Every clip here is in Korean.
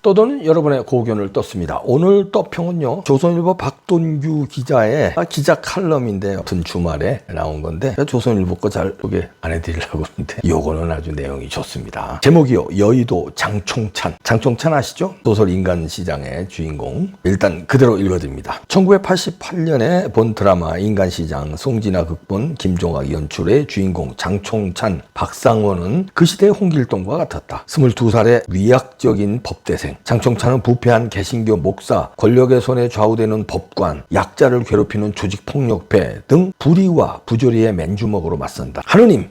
떠도는 여러분의 고견을 떴습니다. 오늘 떠평은요, 조선일보 박돈규 기자의 기자 칼럼인데요. 같은 주말에 나온 건데 조선일보 거 잘 소개 안 해드리려고 하는데 요거는 아주 내용이 좋습니다. 제목이요, 여의도 장총찬. 장총찬 아시죠? 소설 인간시장의 주인공. 일단 그대로 읽어드립니다. 1988년에 본 드라마 인간시장, 송진아 극본, 김종학 연출의 주인공 장총찬, 박상원은 그 시대의 홍길동과 같았다. 22살의 위약적인 법대생. 장총찬은 부패한 개신교 목사, 권력의 손에 좌우되는 법관, 약자를 괴롭히는 조직폭력배 등 불의와 부조리의 맨주먹으로 맞선다.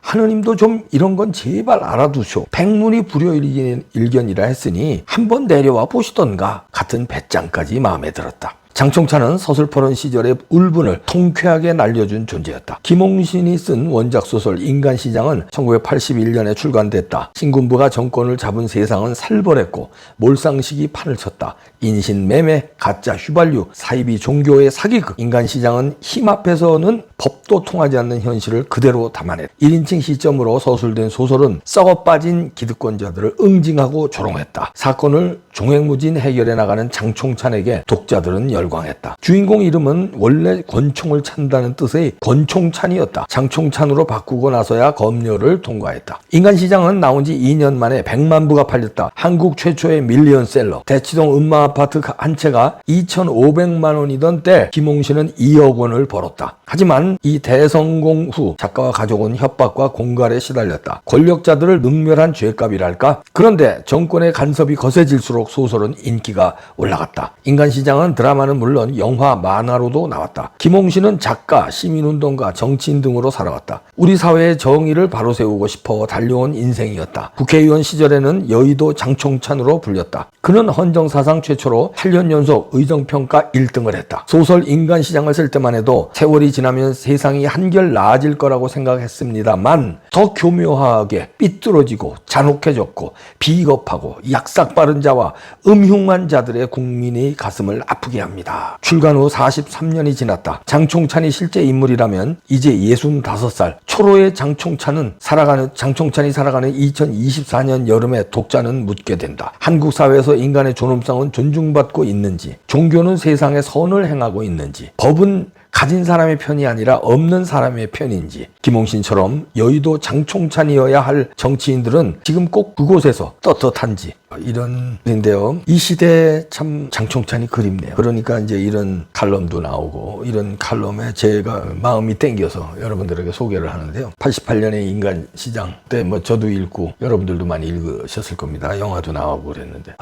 하느님도 좀 이런 건 제발 알아두쇼. 백문이 불여일견이라 했으니 한번 내려와 보시던가 같은 배짱까지 마음에 들었다. 장총찬은 서슬퍼런 시절의 울분을 통쾌하게 날려준 존재였다. 김홍신이 쓴 원작소설 인간시장은 1981년에 출간됐다. 신군부가 정권을 잡은 세상은 살벌했고 몰상식이 판을 쳤다. 인신매매, 가짜 휘발유, 사이비 종교의 사기극. 인간시장은 힘 앞에서는 법도 통하지 않는 현실을 그대로 담아냈다. 1인칭 시점으로 서술된 소설은 썩어빠진 기득권자들을 응징하고 조롱했다. 사건을 종횡무진 해결해 나가는 장총찬에게 독자들은 열광했다. 주인공 이름은 원래 권총을 찬다는 뜻의 권총찬이었다. 장총찬으로 바꾸고 나서야 검열을 통과했다. 인간시장은 나온 지 2년 만에 100만 부가 팔렸다. 한국 최초의 밀리언셀러. 대치동 음마아파트 한 채가 2,500만 원이던 때 김홍신은 2억 원을 벌었다. 하지만 이 대성공 후 작가와 가족은 협박과 공갈에 시달렸다. 권력자들을 능멸한 죄값이랄까? 그런데 정권의 간섭이 거세질수록 소설은 인기가 올라갔다. 인간시장은 드라마는 물론 영화, 만화로도 나왔다. 김홍신은 작가, 시민운동가, 정치인 등으로 살아왔다. 우리 사회의 정의를 바로 세우고 싶어 달려온 인생이었다. 국회의원 시절에는 여의도 장총찬으로 불렸다. 그는 헌정사상 최초로 8년 연속 의정평가 1등을 했다. 소설 인간시장을 쓸 때만 해도 세월이 지나면 세상이 한결 나아질 거라고 생각했습니다만 더 교묘하게 삐뚤어지고 잔혹해졌고 비겁하고 약삭 빠른 자와 음흉한 자들의 국민의 가슴을 아프게 합니다. 출간 후 43년이 지났다. 장총찬이 실제 인물이라면 이제 65살 초로의 장총찬이 살아가는 2024년 여름에 독자는 묻게 된다. 한국 사회에서 인간의 존엄성은 존중받고 있는지, 종교는 세상에 선을 행하고 있는지, 법은 가진 사람의 편이 아니라 없는 사람의 편인지, 김홍신처럼 여의도 장총찬이어야 할 정치인들은 지금 꼭 그곳에서 떳떳한지, 이런 인데요. 이 시대에 참 장총찬이 그립네요. 그러니까 이제 이런 칼럼도 나오고, 이런 칼럼에 제가 마음이 땡겨서 여러분들에게 소개를 하는데요. 88년에 인간시장 때 뭐 저도 읽고 여러분들도 많이 읽으셨을 겁니다. 영화도 나오고 그랬는데,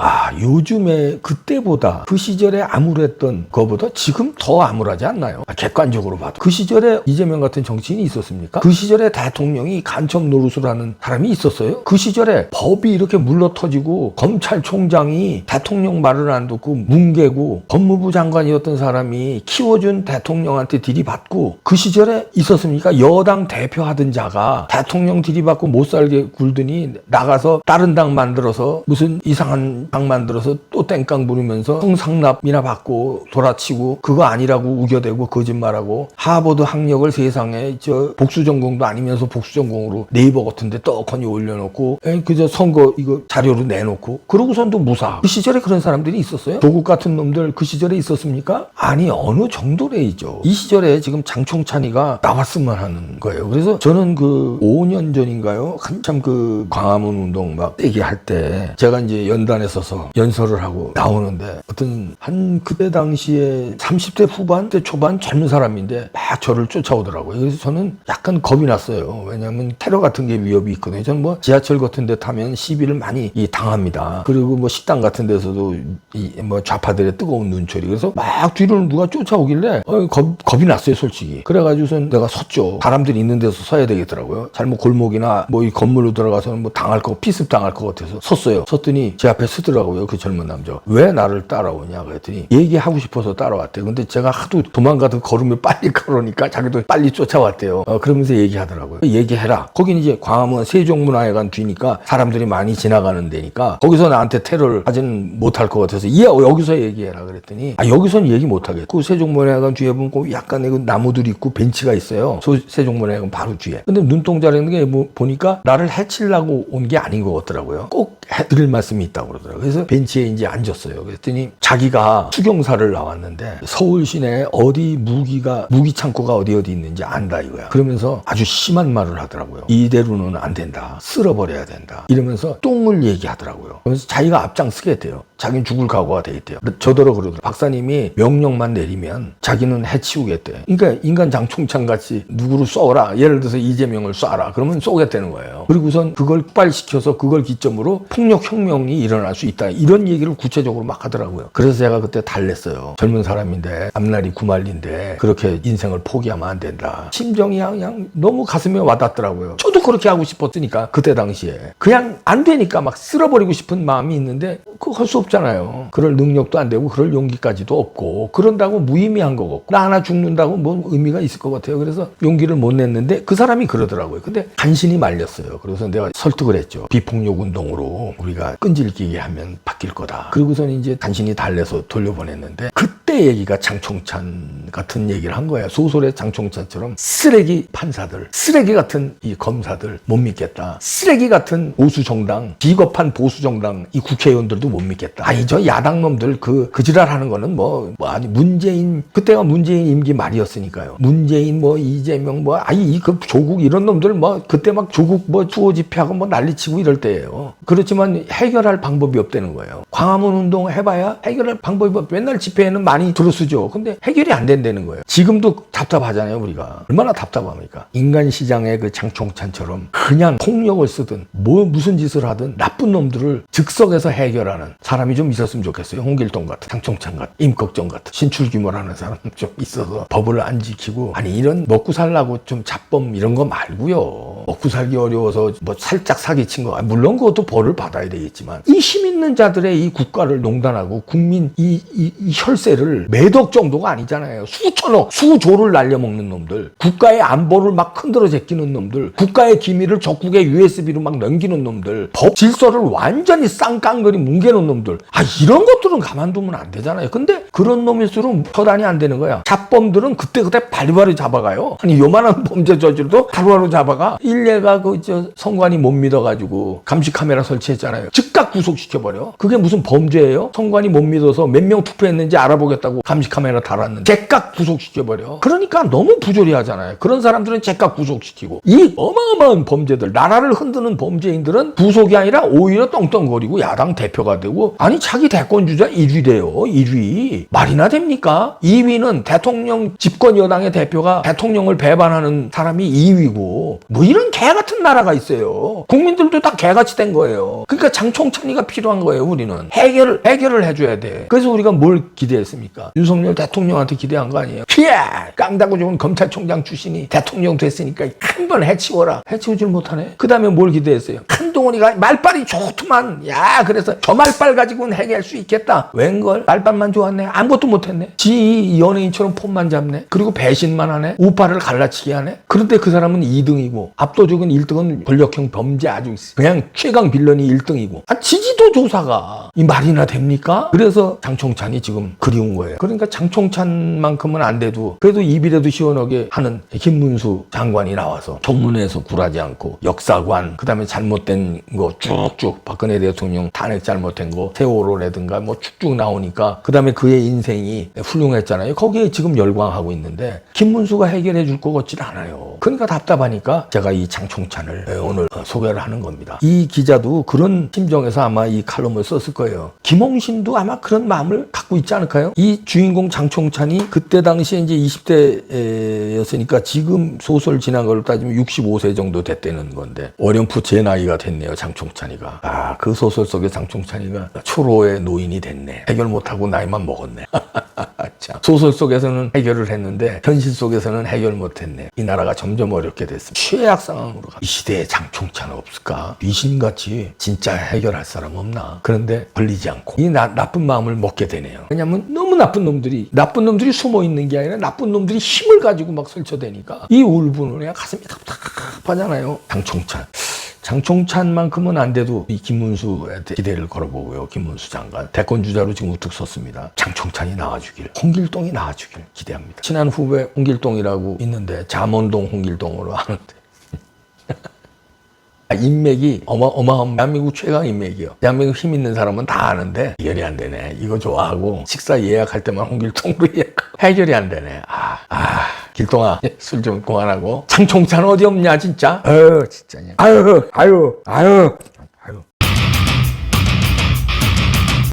요즘에 그때보다 그 시절에 암울했던 거보다 지금 더 암울하지 않나요? 객관적으로 봐도. 그 시절에 이재명 같은 정치인이 있었습니까? 그 시절에 대통령이 간첩 노릇을 하는 사람이 있었어요? 그 시절에 법이 이렇게 물러터지고 검찰총장이 대통령 말을 안 듣고 뭉개고 법무부 장관이었던 사람이 키워준 대통령한테 들이받고, 그 시절에 있었습니까? 여당 대표하던 자가 대통령 들이받고 못 살게 굴더니 나가서 다른 당 만들어서 무슨 이상한 당 만들어서 또 땡깡 부르면서 성상납이나 받고 돌아치고 그거 아니라고 우겨대고 거짓말하고, 하버드 학력을 세상에 복수전공도 아니면서 복수전공으로 네이버 같은데 떡하니 올려놓고 그저 선거 이거 자료로 내놓고 그러고선도 무사. 그 시절에 그런 사람들이 있었어요? 조국 같은 놈들 그 시절에 있었습니까? 아니, 어느 정도래이죠. 이 시절에 지금 장총찬이가 나왔으면 하는 거예요. 그래서 저는 그 5년 전인가요? 한참 그 광화문 운동 막 얘기할 때 제가 이제 연단에 서서 연설을 하고 나오는데 어떤 한 그때 당시에 30대 후반 대 초반 젊은 사람인데 막 저를 쫓아오더라고요. 그래서 저는 약간 겁이 났어요. 왜냐하면 테러 같은 게 위협이 있거든요. 저는 뭐 지하철 같은 데 타면 시비를 많이 당합니다. 그리고 뭐 식당 같은 데서도 뭐 좌파들의 뜨거운 눈초리. 그래서 막 뒤로 누가 쫓아오길래 겁이 났어요, 솔직히. 그래가지고선 내가 섰죠. 사람들이 있는 데서 서야 되겠더라고요. 잘못 골목이나 뭐 이 건물로 들어가서는 뭐 피습 당할 것 같아서 섰어요. 섰더니 제 앞에 서더라고요, 그 젊은 남자가. 왜 나를 따라오냐 그랬더니 얘기하고 싶어서 따라왔대요. 근데 제가 하도 도망가던 걸음을 빨리 걸으니까 자기도 빨리 쫓아왔대요. 그러면서 얘기하더라고요. 얘기해라. 거긴 이제 광화문 세종문화회관 뒤니까 사람들이 많이 지나가는 데니까 거기서 나한테 테러를 하지는 못할 것 같아서 여기서 얘기해라 그랬더니 여기서는 얘기 못하겠고 그 세종문화회관 뒤에 보면 약간의 그 나무들이 있고 벤치가 있어요. 세종문화회관 바로 뒤에. 근데 눈동자라는 게 보니까 나를 해치려고 온 게 아닌 것 같더라고요. 꼭 해드릴 말씀이 있다고 그러더라고요. 그래서 벤치에 이제 앉았어요. 그랬더니 자기가 수경사를 나왔는데 서울 시내에 어디 무기 창고가 어디 있는지 안다 이거야. 그러면서 아주 심한 말을 하더라고요. 이대로는 안 된다. 쓸어버려야 된다. 이러면서 똥을 얘기하더라고요. 그래서 자기가 앞장서겠대요. 자기는 죽을 각오가 돼 있대요. 저더러 그러더라고요. 박사님이 명령만 내리면 자기는 해치우겠대. 그러니까 인간 장총찬 같이 누구를 쏘라. 예를 들어서 이재명을 쏴라. 그러면 쏘겠다는 거예요. 그리고선 그걸 폭발시켜서 그걸 기점으로 폭력혁명이 일어날 수 있다. 이런 얘기를 구체적으로 막 하더라고요. 그래서 제가 그때 달랬어요. 젊은 사람인데 앞날이 구말린데 그렇게 인생을 포기하면 안 된다. 심정이 그냥 너무 가슴에 와닿더라고요. 저도 그렇게 하고 싶었으니까 그때 당시에. 그냥 안 되니까 막 쓸어버리고 싶은 마음이 있는데 그거 할 수 없잖아요. 그럴 능력도 안 되고 그럴 용기까지도 없고 그런다고 무의미한 거고 나 하나 죽는다고 뭐 의미가 있을 것 같아요. 그래서 용기를 못 냈는데 그 사람이 그러더라고요. 근데 간신히 말렸어요. 그래서 내가 설득을 했죠. 비폭력 운동으로 우리가 끈질기게 하면 바뀔 거다. 그리고선 이제 간신히 달래서 돌려보냈는데 그때 얘기가 장총찬 같은 얘기를 한 거예요. 소설의 장총찬처럼 쓰레기 판사들, 쓰레기 같은 이 검사들 못 믿겠다. 쓰레기 같은 보수정당, 비겁한 보수정당 이 국회의원들도 못 믿겠다. 아니 저 야당 놈들 그 지랄하는 거는 아니 문재인 그때가 문재인 임기 말이었으니까요. 문재인 이재명 그 조국 이런 놈들 그때 막 조국 수호 집회하고 난리치고 이럴 때예요. 그렇지만 해결할 방법이 없다는 거예요. 광화문 운동 해봐야 해결할 방법이 맨날 집회에는 많이 들어쓰죠. 근데 해결이 안 된다는 거예요. 지금도 답답하잖아요. 우리가 얼마나 답답합니까? 인간 시장의 그 장총찬처럼 그냥 폭력을 쓰든 무슨 짓을 하든 나쁜 놈들을 즉석에서 해결하는 사람이 좀 있었으면 좋겠어요. 홍길동 같은, 장총찬 같은, 임꺽정 같은 신출귀몰하는 사람 좀 있어서 법을 안 지키고 아니 이런 먹고 살라고 좀 잡범 이런 거 말고요. 먹고 살기 어려워서 살짝 사기친 거 물론 그것도 벌을 받아야 되겠지만 이 힘 있는 자들의 이 국가를 농단하고 국민 이 혈세를 매덕 정도가 아니잖아요. 수천억, 수조를 날려먹는 놈들, 국가의 안보를 막 흔들어 제끼는 놈들, 국가의 기밀을 적국의 USB로 막 넘기는 놈들, 법 질서를 완전히 쌍깡거리 뭉개놓은 놈들. 이런 것들은 가만두면 안 되잖아요. 근데 그런 놈일수록 처단이 안 되는 거야. 잡범들은 그때그때 바리바리 잡아가요. 아니 요만한 범죄 저지르도 바로바로 잡아가. 일례가 성관이 못 믿어가지고 감시 카메라 설치했잖아요. 즉각 구속시켜버려. 그게 무슨 범죄예요? 성관이 못 믿어서 몇 명 투표했는지 알아보겠다고 감시 카메라 달았는데 즉각 구속시켜버려. 그러니까 너무 부조리하잖아요. 그런 사람들은 즉각 구속시키고 이 어마어마한 범죄들, 나라를 흔드는 범죄인들은 구속이 아니라 오히려 떵떵거리고 야당 대표가 되고 아니 자기 대권주자 1위 돼요. 1위. 말이나 됩니까? 2위는 대통령 집권 여당의 대표가 대통령을 배반하는 사람이 2위고 이런 개 같은 나라가 있어요. 국민들도 다 개같이 된 거예요. 그러니까 장총찬이가 필요한 거예요. 우리는 해결을 해줘야 돼. 그래서 우리가 뭘 기대했습니까? 윤석열 대통령한테 기대한 거 아니에요? 깡다고 좋은 검찰총장 출신이 대통령 됐으니까 한 번 해치워라. 해치우질 못하네. 그 다음에 뭘 기대했어요? 한동훈이가 말빨이 좋더만. 그래서 저 말빨 가지고는 해결할 수 있겠다. 웬걸? 말빨만 좋았네. 아무것도 못했네. 지 연예인처럼 폰만 잡네. 그리고 배신만 하네. 우파를 갈라치게 하네. 그런데 그 사람은 2등이고 압도적인 1등은 권력형 범죄 아주 그냥 최강 빌런이 1등이고 지지도 조사가 이 말이나 됩니까? 그래서 장총찬이 지금 그리운 거예요. 그러니까 장총찬만큼은 안 돼도 그래도 입이라도 시원하게 하는 김문수 장관이 나와서 청문회에서 굴하지 않고 역사관 그다음에 잘못된 거 쭉쭉 박근혜 대통령 탄핵 잘못된 거 세월호라든가 쭉쭉 나오니까 그다음에 그의 인생이 훌륭했잖아요. 거기에 지금 열광하고 있는데 김문수가 해결해 줄 것 같지 않아요. 그러니까 답답하니까 제가 이 장총찬을 오늘 소개를 하는 겁니다. 이 기자도 그런 심정에서 아마 이 칼럼을 썼을 거예요. 김홍신도 아마 그런 마음을 갖고 있지 않을까요? 이 주인공 장총찬이 그때 당시에 이제 20대였으니까 지금 소설 지난 걸로 따지면 65세 정도 됐다는 건데 어렴풋 제 나이가 됐네요. 장총찬이가. 그 소설 속에 장총찬이가 초로의 노인이 됐네. 해결 못하고 나이만 먹었네. 참. 소설 속에서는 해결을 했는데 현실 속에서는 해결 못했네. 이 나라가 점점 어렵게 됐습니다. 최악 상황으로 가. 이 시대에 장총찬은 없을까? 귀신같이 진짜 해결할 사람 없나? 그런데 걸리지 않고 이 나쁜 마음을 먹게 되네요. 왜냐면 너무 나쁜 놈들이 숨어 있는 게 아니라 나쁜 놈들이 힘을 가지고 막 설쳐대니까 이 울분을 그냥 가슴이 답답하잖아요. 장총찬 장총찬만큼은 안 돼도 이 김문수한테 기대를 걸어보고요. 김문수 장관. 대권 주자로 지금 우뚝 섰습니다. 장총찬이 나와주길, 홍길동이 나와주길 기대합니다. 친한 후배 홍길동이라고 있는데 잠원동 홍길동으로 하는데 인맥이 어마어마한 대한민국 최강 인맥이요. 대한민국 힘 있는 사람은 다 아는데 해결이 안 되네. 이거 좋아하고 식사 예약할 때만 홍길동으로 예약하고 해결이 안 되네. 길동아 술 좀 그만하고 장총찬 어디 없냐 진짜. 진짜냐. 아유.